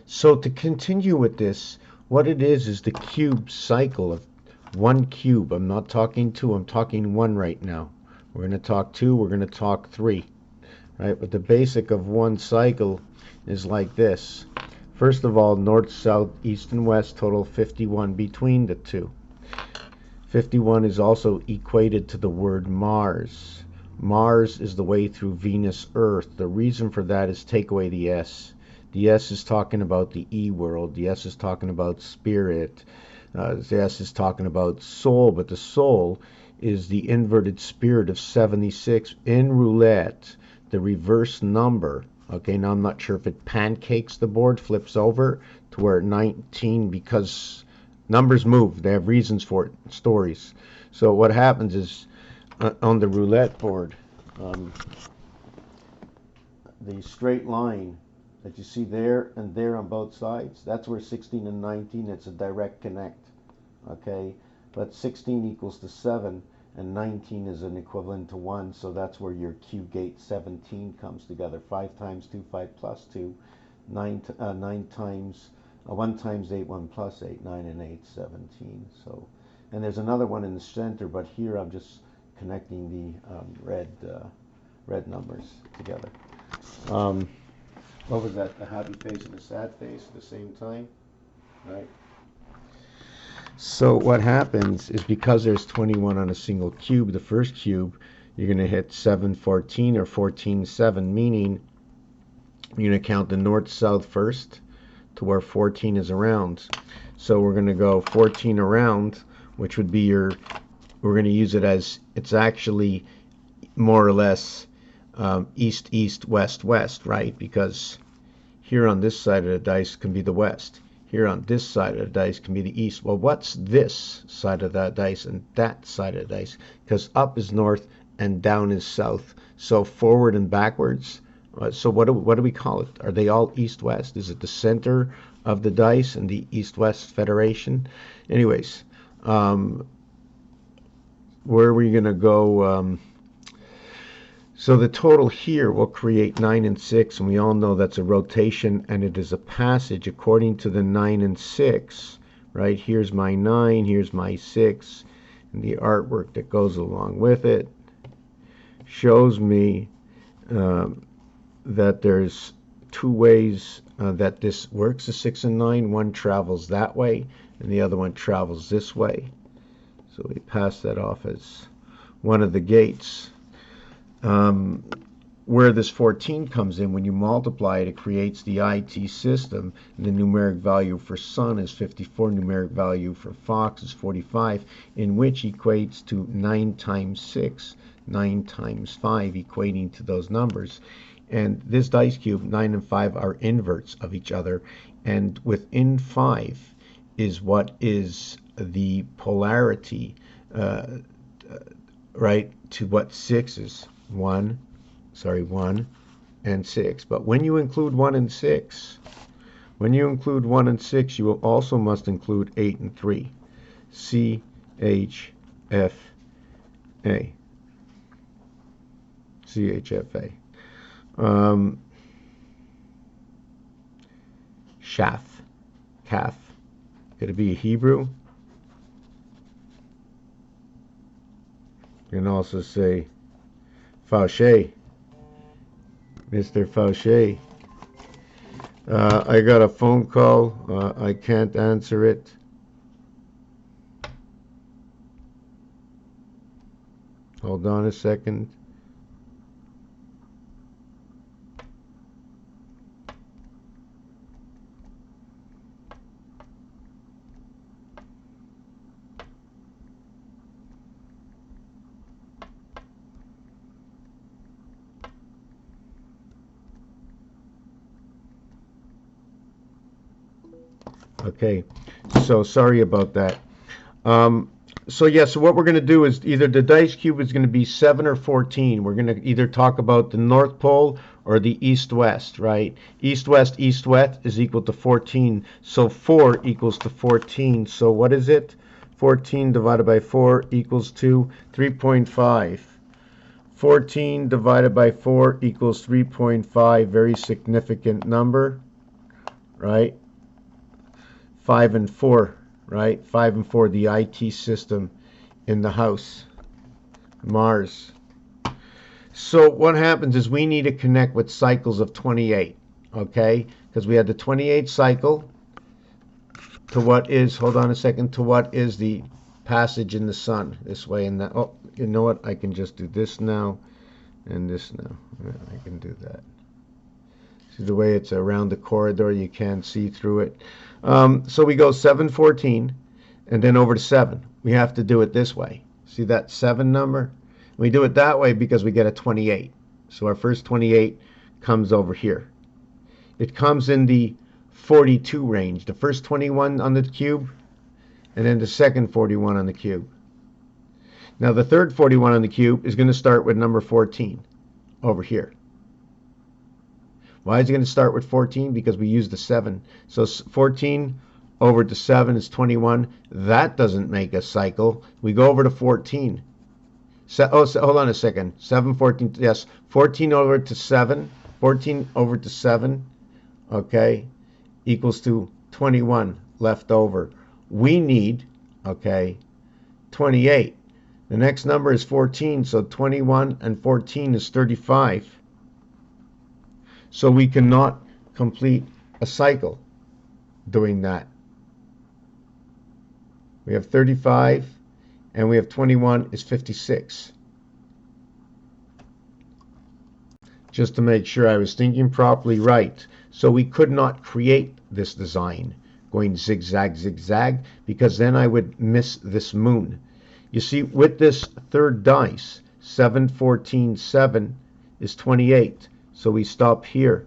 So to continue with this, what it is the cube cycle of one cube. I'm not talking two, I'm talking one right now. We're going to talk two, we're going to talk three. Right? But the basic of one cycle is like this. First of all, north, south, east, and west total 51 between the two. 51 is also equated to the word Mars. Mars is the way through Venus, Earth. The reason for that is take away the S. The S is talking about the E world. The S is talking about spirit. The S is talking about soul, but the soul is the inverted spirit of 76 in roulette. The reverse number. Okay, now I'm not sure if it pancakes the board, flips over to where 19, because numbers move. They have reasons for it, stories. So what happens is on the roulette board, the straight line that you see there and there on both sides, that's where 16 and 19, it's a direct connect. Okay, but 16 equals to 7 and 19 is an equivalent to 1, so that's where your Q gate 17 comes together. 5 times 2, 5 plus 2, 9 times 1 times 8, 1 plus 8, 9 and 8, 17. So, and there's another one in the center, but here I'm just connecting the red numbers together. What was that? The happy face and the sad face at the same time, right? So what happens is, because there's 21 on a single cube, the first cube, you're going to hit 7, 14 or 14, 7, meaning you're going to count the north, south first to where 14 is around. So we're going to go 14 around, which would be we're going to use it as, it's actually more or less east, east, west, west, right? Because here on this side of the dice can be the west. Here on this side of the dice can be the east. Well, what's this side of that dice and that side of the dice? Because up is north and down is south. So forward and backwards. So what do we call it? Are they all east-west? Is it the center of the dice and the east-west federation? Anyways, where are we going to go? So the total here will create 9 and 6, and we all know that's a rotation, and it is a passage according to the 9 and 6. Right? Here's my 9, here's my 6, and the artwork that goes along with it shows me that there's two ways that this works, the 6 and 9. One travels that way, and the other one travels this way. So we pass that off as one of the gates. Where this 14 comes in, when you multiply it, it creates the IT system, and the numeric value for Sun is 54, numeric value for Fox is 45, in which equates to 9 times 6, 9 times 5, equating to those numbers. And this dice cube, 9 and 5, are inverts of each other, and within 5 is what is the polarity, right, to what 6 is. 1 and 6. But when you include 1 and 6, you will also must include 8 and 3. C, H, F, A. C, H, F, A. Shaf, calf. Could it be a Hebrew? You can also say Fauché, Mr. Fauché. I got a phone call. I can't answer it. Hold on a second. Okay, so sorry about that. So yeah, so what we're going to do is either the dice cube is going to be 7 or 14. We're going to either talk about the North Pole or the East-West, right? East-West, East-West is equal to 14. So 4 equals to 14. So what is it? 14 divided by 4 equals to 3.5. 14 divided by 4 equals 3.5. Very significant number. right? 5 and 4, right? 5 and 4, the IT system in the house. Mars. So what happens is we need to connect with cycles of 28, okay? Because we had the 28 cycle to what is, hold on a second, to what is the passage in the sun, this way and that. Oh, you know what? I can just do this now and this now. Yeah, I can do that. See the way it's around the corridor, you can't see through it. So we go 7, 14, and then over to 7. We have to do it this way. See that 7 number? We do it that way because we get a 28. So our first 28 comes over here. It comes in the 42 range. The first 21 on the cube, and then the second 41 on the cube. Now the third 41 on the cube is going to start with number 14 over here. Why is it going to start with 14? Because we use the 7. So 14 over to 7 is 21. That doesn't make a cycle. We go over to 14. Hold on a second. 7, 14, yes. 14 over to 7. 14 over to 7, okay, equals to 21 left over. We need, okay, 28. The next number is 14, so 21 and 14 is 35. So we cannot complete a cycle doing that. We have 35 and we have 21 is 56. Just to make sure I was thinking properly, right. So we could not create this design going zigzag, zigzag, because then I would miss this moon. You see, with this third dice, 7, 14, 7 is 28. So we stop here.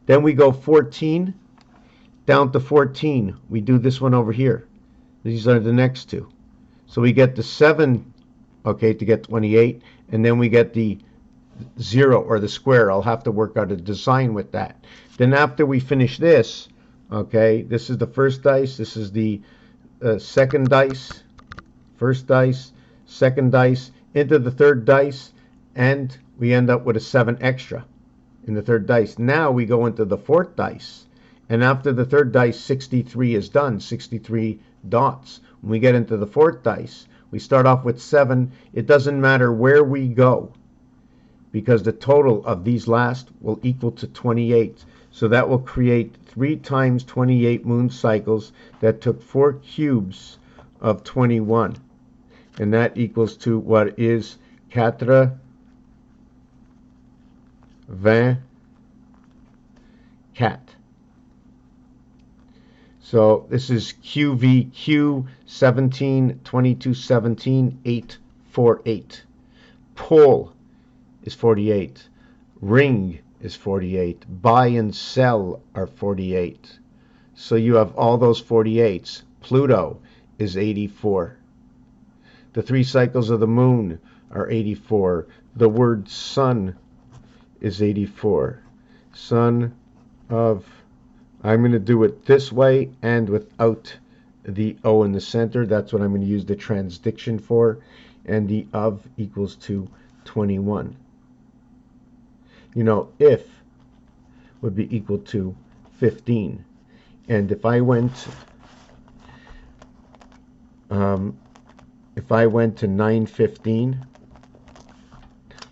Then we go 14 down to 14. We do this one over here. These are the next two. So we get the 7, okay, to get 28, and then we get the 0 or the square. I'll have to work out a design with that. Then after we finish this, okay, this is the first dice, this is the second dice, first dice, second dice, into the third dice, and we end up with a 7 extra in the third dice. Now we go into the fourth dice, and after the third dice, 63 is done, 63 dots. When we get into the fourth dice, we start off with 7. It doesn't matter where we go, because the total of these last will equal to 28. So that will create 3 times 28 moon cycles that took 4 cubes of 21. And that equals to what is 4, 20, 4. So this is QVQ 17, 22, 17, 8, 4, 8. Pull is 48. Ring is 48. Buy and sell are 48. So you have all those 48s. Pluto is 84. The 3 cycles of the moon are 84. The word sun is 84. Son of, I'm going to do it this way and without the O in the center. That's what I'm going to use the transdiction for. And the of equals to 21. You know, if would be equal to 15. And if I went to 9:15,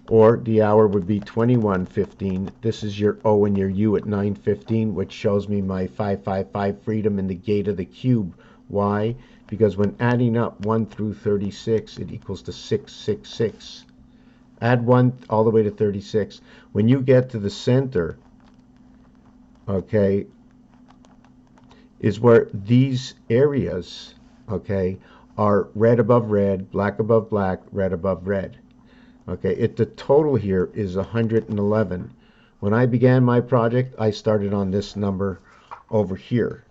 or the hour would be 21:15. This is your O and your U at 9:15, which shows me my 555 freedom in the gate of the cube. Why? Because when adding up 1 through 36, it equals to 666. Add 1 all the way to 36. When you get to the center, okay, is where these areas, okay, are red above red, black above black, red above red. Okay, the total here is 111. When I began my project, I started on this number over here.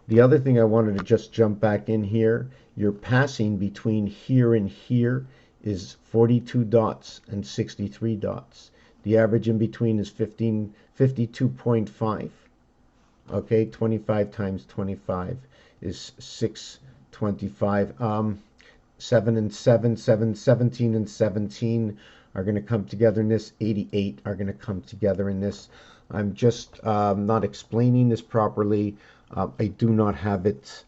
The other thing I wanted to just jump back in here, you're passing between here and here is 42 dots and 63 dots. The average in between is 52.5. Okay, 25 times 25 is 625. 7 and 7, 17 and 17 are going to come together in this. 88 are going to come together in this. I'm just not explaining this properly. I do not have it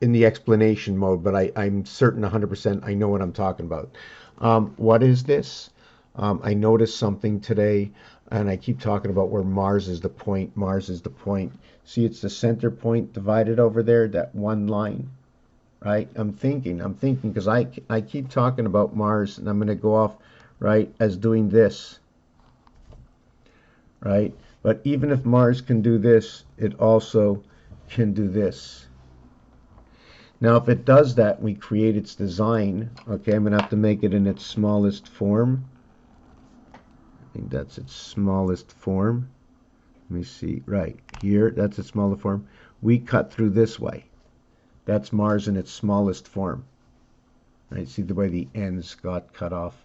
in the explanation mode, but I'm certain 100% I know what I'm talking about. What is this? I noticed something today, and I keep talking about where Mars is the point. Mars is the point. See, it's the center point divided over there, that one line, right? I'm thinking, because I keep talking about Mars, and I'm going to go off, right, as doing this, right? But even if Mars can do this, it also can do this. Now, if it does that, we create its design. Okay, I'm going to have to make it in its smallest form. I think that's its smallest form. Let me see, right here, that's its smaller form. We cut through this way. That's Mars in its smallest form. Right, see the way the ends got cut off.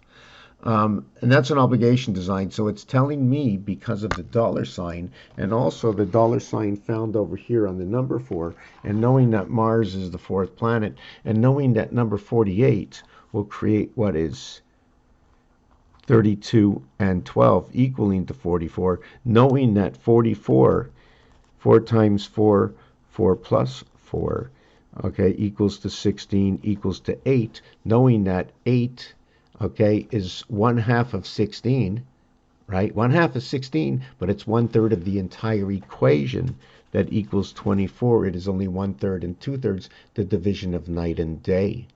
And that's an obligation design. So it's telling me, because of the dollar sign, and also the dollar sign found over here on the number 4, and knowing that Mars is the 4th planet, and knowing that number 48 will create what is 32 and 12 equaling to 44, knowing that 44, 4 times 4, 4 plus 4, okay, equals to 16, equals to 8, knowing that 8, okay, is 1/2 of 16, right? 1/2 of 16, but it's 1/3 of the entire equation that equals 24. It is only 1/3 and 2/3 the division of night and day.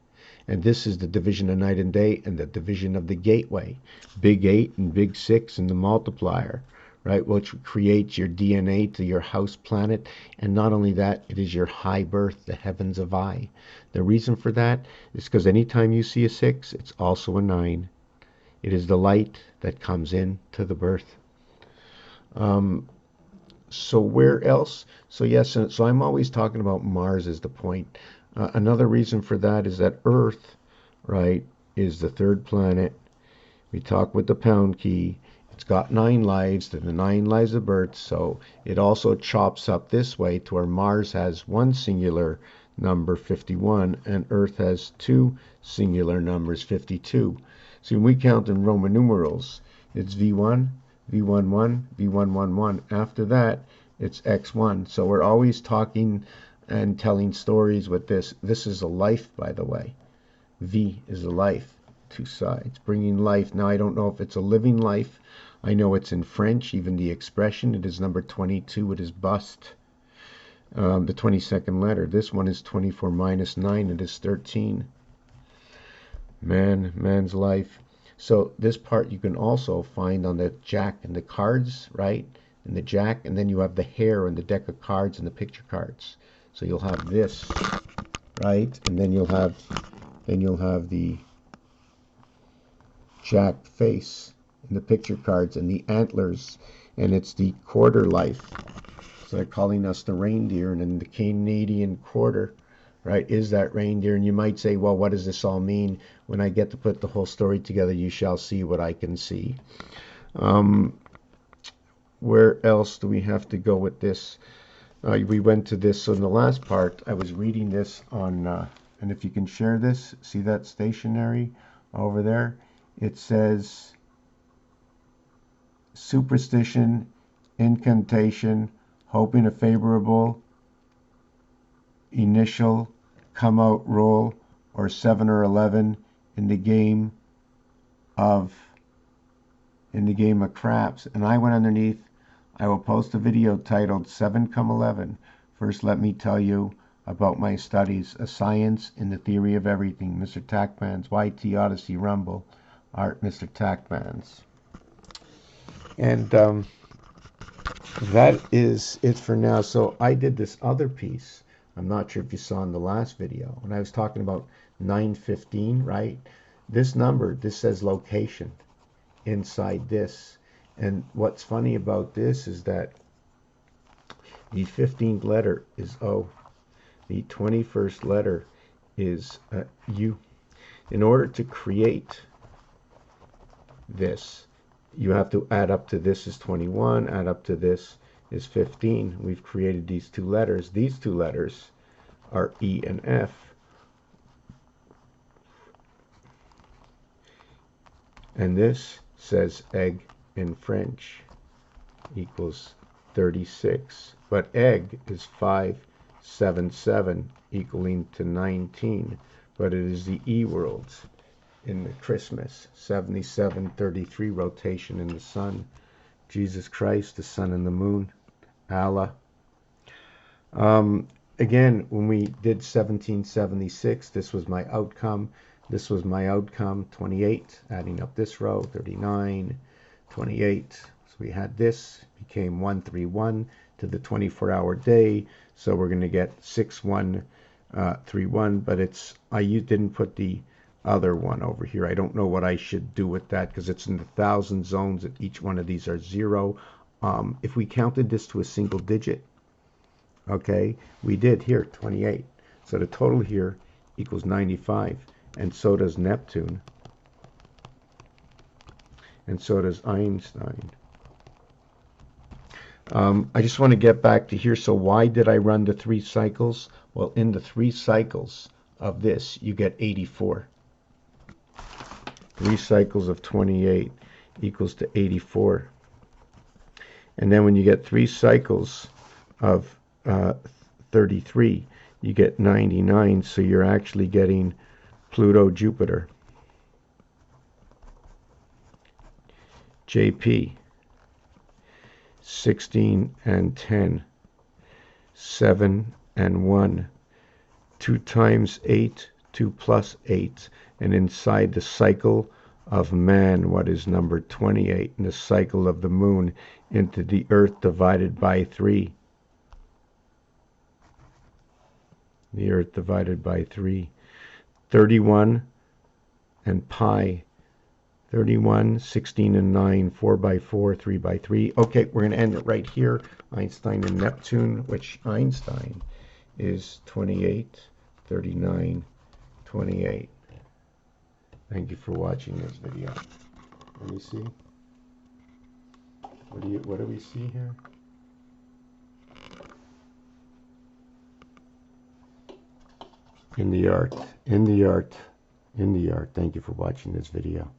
And this is the division of night and day and the division of the gateway. Big 8 and big 6 and the multiplier, right? Which creates your DNA to your house planet. And not only that, it is your high birth, the heavens of I. The reason for that is because anytime you see a 6, it's also a 9. It is the light that comes in to the birth. So where else? So yes, so I'm always talking about Mars as the point. Another reason for that is that Earth, right, is the 3rd planet. We talk with the pound key. It's got 9 lives, the 9 lives of birth, so it also chops up this way to where Mars has 1 singular number, 51, and Earth has 2 singular numbers, 52. So when we count in Roman numerals, it's V1, V11, V111. After that, it's X1. So we're always talking and telling stories with this. This is a life, by the way. V is a life, 2 sides, bringing life. Now, I don't know if it's a living life. I know it's in French, even the expression. It is number 22. It is bust, the 22nd letter. This one is 24 minus 9. It is 13. Man's life. So this part you can also find on the jack and the cards, right? And the jack, and then you have the hair and the deck of cards and the picture cards. So you'll have this, right? And then you'll have the jack face in the picture cards and the antlers, and it's the quarter life. So they're calling us the reindeer, and in the Canadian quarter, right, is that reindeer. And you might say, well, what does this all mean? When I get to put the whole story together, you shall see what I can see. Where else do we have to go with this? We went to this. So in the last part, I was reading this on, and if you can share this, see that stationery over there? It says superstition, incantation, hoping a favorable initial come out roll, or 7 or 11 in the game of craps. And I went underneath. I will post a video titled 7 come 11. First, let me tell you about my studies, a science in the theory of everything. Mr. Tackman's YT Odyssey Rumble, Art Mr. Tackman's. And that is it for now. So I did this other piece. I'm not sure if you saw in the last video when I was talking about 915, right? This number, this says location inside this. And what's funny about this is that the 15th letter is O. The 21st letter is U. In order to create this, you have to add up to this is 21, add up to this is 15. We've created these 2 letters. These 2 letters are E and F. And this says egg in French equals 36. But egg is 577 equaling to 19. But it is the E worlds in the Christmas. 7733 rotation in the sun. Jesus Christ, the sun and the moon. Allah. Again, when we did 1776, this was my outcome. This was my outcome, 28, adding up this row, 39, 28. So we had this, became 131 to the 24-hour day. So we're going to get 6131, but I didn't put the other one over here. I don't know what I should do with that because it's in the 1,000 zones. And each one of these are 0. If we counted this to a single digit, okay, we did here 28. So the total here equals 95, and so does Neptune, and so does Einstein. I just want to get back to here. So why did I run the 3 cycles? Well, in the 3 cycles of this, you get 84. 3 cycles of 28 equals to 84. And then when you get 3 cycles of 33, you get 99, so you're actually getting Pluto, Jupiter. JP, 16 and 10, 7 and 1, 2 times 8, 2 plus 8, and inside the cycle of man, what is number 28, in the cycle of the moon, into the earth divided by 3. The earth divided by 3. 31 and pi. 31, 16 and 9, 4 by 4, 3 by 3. Okay, we're going to end it right here. Einstein and Neptune, which Einstein is 28, 39, 28. Thank you for watching this video. Let me see. What do we see here? In the art. Thank you for watching this video.